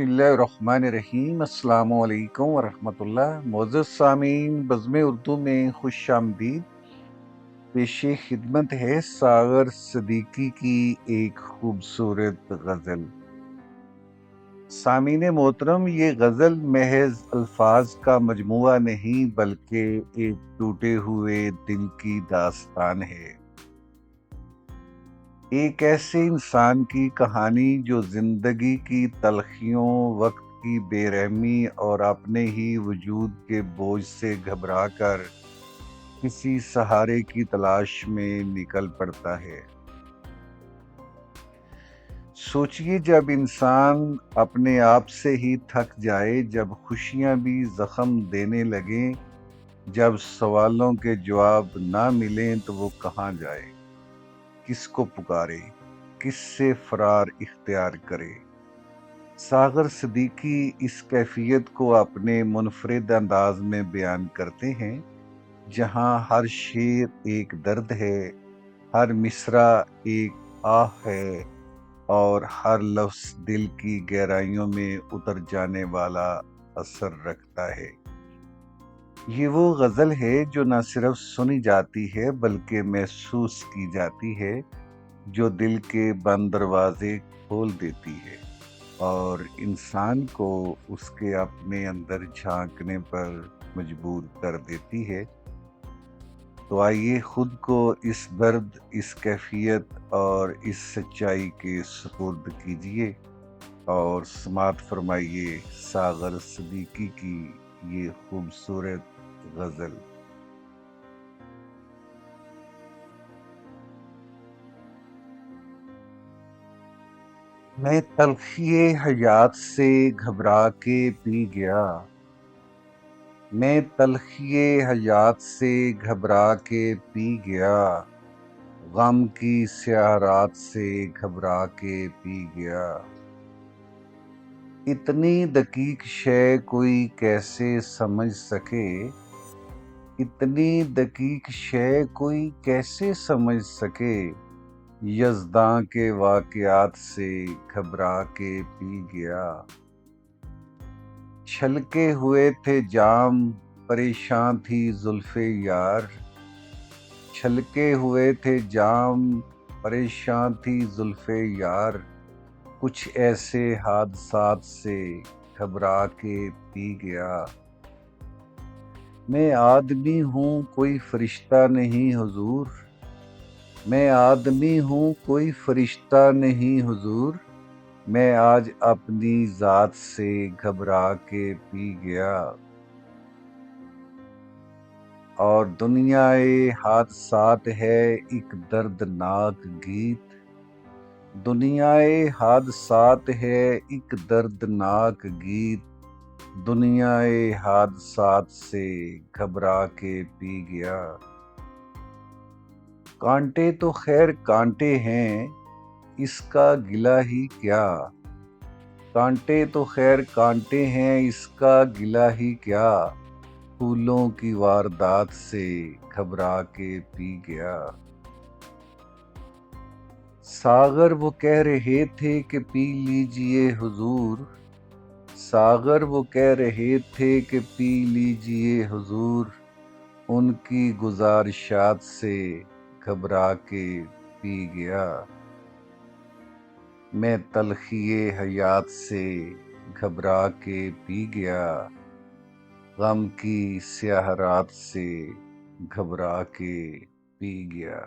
बिस्मिल्लाहिर्रहमानिर्रहीम। अस्सलामु अलैकुम वरहमतुल्लाह। मोअज़्ज़ज़ सामीन, बज़्म उर्दू में खुश आमदीद। पेशे खिदमत है सागर सदीकी की एक खूबसूरत गज़ल। सामीन मोहतरम, ये गज़ल महज अल्फाज का मजमुआ नहीं बल्कि एक टूटे हुए दिल की दास्तान है। एक ऐसे इंसान की कहानी जो जिंदगी की तलखियों, वक्त की बेरहमी और अपने ही वजूद के बोझ से घबराकर किसी सहारे की तलाश में निकल पड़ता है। सोचिए, जब इंसान अपने आप से ही थक जाए, जब खुशियां भी जख्म देने लगें, जब सवालों के जवाब ना मिलें तो वो कहाँ जाए, किसको पुकारे, किससे फरार इख्तियार करे। सागर सिद्दीकी इस कैफियत को अपने मुनफरिद अंदाज में बयान करते हैं, जहां हर शेर एक दर्द है, हर मिसरा एक आह है और हर लफ्ज दिल की गहराइयों में उतर जाने वाला असर रखता है। ये वो गज़ल है जो न सिर्फ सुनी जाती है बल्कि महसूस की जाती है, जो दिल के बंद दरवाजे खोल देती है और इंसान को उसके अपने अंदर झांकने पर मजबूर कर देती है। तो आइए खुद को इस दर्द, इस कैफियत और इस सच्चाई के सुपुर्द कीजिए और समात फरमाइए सागर सिद्दीकी की ये खूबसूरत गज़ल। मैं तलखिए हयात से घबरा के पी गया, मैं तलखिए हयात से घबरा के पी गया, गम की स्याह रात से घबरा के पी गया। इतनी दकीक शय कोई कैसे समझ सके, इतनी दकीक शय कोई कैसे समझ सके, यज़दां के वाक़यात से घबरा के पी गया। छलके हुए थे जाम, परेशान थी जुल्फ़े यार, छलके हुए थे जाम, परेशान थी जुल्फ़े यार, कुछ ऐसे हादसात से घबरा के पी गया। मैं आदमी हूँ कोई फरिश्ता नहीं हुजूर, मैं आदमी हूँ कोई फरिश्ता नहीं हुजूर, मैं आज अपनी ज़ात से घबरा के पी गया। और दुनियाए हादसात है एक दर्दनाक गीत, दुनियाए हादसात है एक दर्दनाक गीत, दुनियाए हादसात से घबरा के पी गया। कांटे तो खैर कांटे हैं, इसका गिला ही क्या, कांटे तो खैर कांटे हैं, इसका गिला ही क्या, फूलों की वारदात से घबरा के पी गया। सागर वो कह रहे थे कि पी लीजिए हुजूर, सागर वो कह रहे थे कि पी लीजिए हुजूर, उनकी गुजारिशात से घबरा के पी गया। मैं तलखिए हयात से घबरा के पी गया, गम की स्याह रात से घबरा के पी गया।